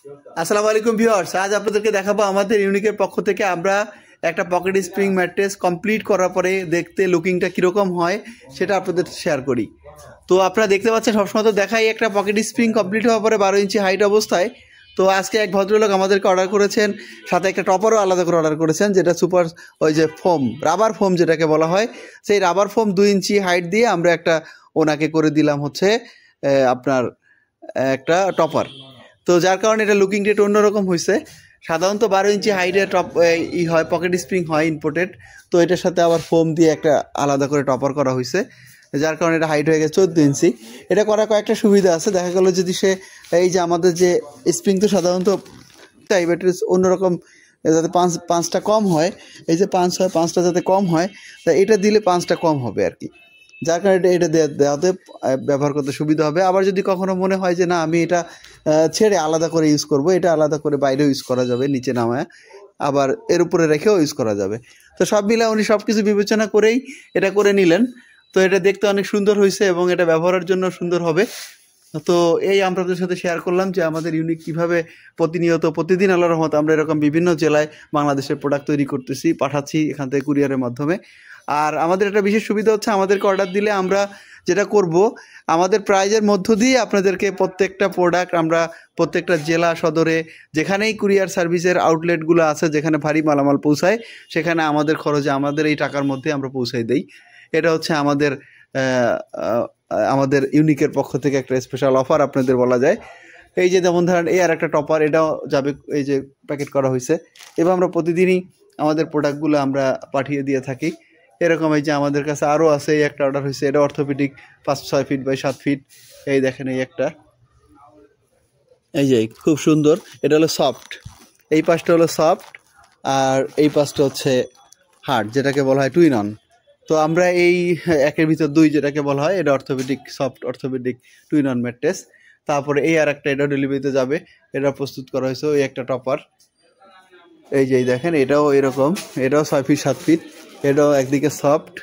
আসসালামু আলাইকুম ভিউয়ার্স, আজ আপনাদেরকে দেখাবো আমাদের ইউনিকের পক্ষ থেকে আমরা একটা পকেট স্প্রিং ম্যাট্রেস কমপ্লিট করার পরে দেখতে লুকিংটা কীরকম হয় সেটা আপনাদের শেয়ার করি। তো আপনারা দেখতে পাচ্ছেন সবসময় তো দেখাই একটা পকেট স্প্রিং কমপ্লিট হওয়ার পরে 12 ইঞ্চি হাইট অবস্থায়। তো আজকে এক ভদ্রলোক আমাদেরকে অর্ডার করেছেন, সাথে একটা টপারও আলাদা করে অর্ডার করেছেন, যেটা সুপার ওই যে ফোম, রাবার ফোম যেটাকে বলা হয়, সেই রাবার ফোম 2 ইঞ্চি হাইট দিয়ে আমরা একটা ওনাকে করে দিলাম হচ্ছে আপনার একটা টপার। তো যার কারণে এটা লুকিংটা একটু অন্যরকম হয়েছে। সাধারণত 12 ইঞ্চি হাইটের টপ হয়, পকেট স্প্রিং হয় ইম্পোর্টেড। তো এটার সাথে আবার ফোম দিয়ে একটা আলাদা করে টপার করা হয়েছে, যার কারণে এটা হাইট হয়ে গেছে 14 ইঞ্চি। এটা করার কয়েকটা সুবিধা আছে। দেখা গেলো যদি সে এই যে আমাদের যে স্প্রিং তো সাধারণত টাইপ এটা অন্যরকম, যাতে পাঁচটা কম হয়, এই যে 5 হয় 5টা যাতে কম হয়, তা এটা দিলে 5টা কম হবে আর কি, যার কারণে এটা দেওয়াতে ব্যবহার করতে সুবিধা হবে। আবার যদি কখনো মনে হয় যে না আমি এটা ছেড়ে আলাদা করে ইউজ করব, এটা আলাদা করে বাইরেও ইউজ করা যাবে, নিচে নামায় আবার এর উপরে রেখেও ইউজ করা যাবে। তো সব মিলে উনি সব কিছু বিবেচনা করেই এটা করে নিলেন। তো এটা দেখতে অনেক সুন্দর হয়েছে এবং এটা ব্যবহারের জন্য সুন্দর হবে। তো এই আপনাদের সাথে শেয়ার করলাম যে আমাদের ইউনিক কীভাবে প্রতিদিন আল্লাহর রহমত আমরা এরকম বিভিন্ন জেলায় বাংলাদেশের প্রোডাক্ট তৈরি করতেছি, পাঠাচ্ছি এখান থেকে কুরিয়ারের মাধ্যমে। আর আমাদের একটা বিশেষ সুবিধা হচ্ছে, আমাদেরকে অর্ডার দিলে আমরা যেটা করব, আমাদের প্রাইজের মধ্য দিয়ে আপনাদেরকে প্রত্যেকটা প্রোডাক্ট আমরা প্রত্যেকটা জেলা সদরে যেখানেই কুরিয়ার সার্ভিসের আউটলেটগুলো আছে, যেখানে ভারী মালামাল পৌঁছায়, সেখানে আমাদের খরচে আমাদের এই টাকার মধ্যে আমরা পৌঁছাই দিই। এটা হচ্ছে আমাদের ইউনিকের পক্ষ থেকে একটা স্পেশাল অফার আপনাদের বলা যায়। এই যে যেমন ধরেন এই আর একটা টপার, এটাও যাবে, এই যে প্যাকেট করা হয়েছে। এবার আমরা প্রতিদিনই আমাদের প্রোডাক্টগুলো আমরা পাঠিয়ে দিয়ে থাকি। এরকম এই যে আমাদের কাছে আরও আছে, এই একটা অর্ডার হয়েছে, এটা অর্থোপেডিক 5-6 ফিট বাই 7 ফিট। এই দেখেন এই একটা, এই যে খুব সুন্দর, এটা হলো সফট, এই পাশটা হলো সফট আর এই পাশটা হচ্ছে হার্ড, যেটাকে বলা হয় টুইন অন। তো আমরা এই একের ভিতর দুই যেটাকে বলা হয়, এটা orthopaedic soft orthopaedic twin on mattress. তারপরে এই আর একটা, এটা ডেলিভারিতে যাবে, এটা প্রস্তুত করা হয়েছে, ওই একটা টপার। এই যে দেখেন এটাও এরকম, এটাও 6 ফিট 7 ফিট, এটাও একদিকে সফট।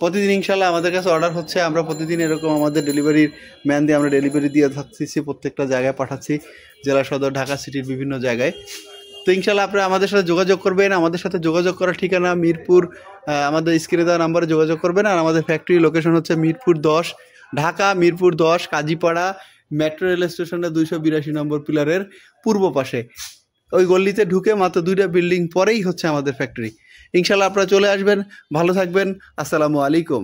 প্রতিদিন ইনশাল্লাহ আমাদের কাছে অর্ডার হচ্ছে, আমরা প্রতিদিন এরকম আমাদের ডেলিভারির ম্যান দিয়ে আমরা ডেলিভারি দিয়ে থাকছি, প্রত্যেকটা জায়গায় পাঠাচ্ছি, জেলা সদর, ঢাকা সিটির বিভিন্ন জায়গায়। তো ইনশাল্লাহ আপনারা আমাদের সাথে যোগাযোগ করবেন। আমাদের সাথে যোগাযোগ করার ঠিকানা মিরপুর, আমাদের স্ক্রিনে দেওয়া নাম্বারে যোগাযোগ করবেন। আর আমাদের ফ্যাক্টরি লোকেশন হচ্ছে মিরপুর 10, ঢাকা মিরপুর 10 কাজীপাড়া মেট্রো রেল স্টেশনের 282 নম্বর পিলারের পূর্ব পাশে, ওই গল্লিতে ঢুকে মাত্র 2টা বিল্ডিং পরেই হচ্ছে আমাদের ফ্যাক্টরি। ইনশাল্লাহ আপনারা চলে আসবেন, ভালো থাকবেন, আসসালামু আলাইকুম।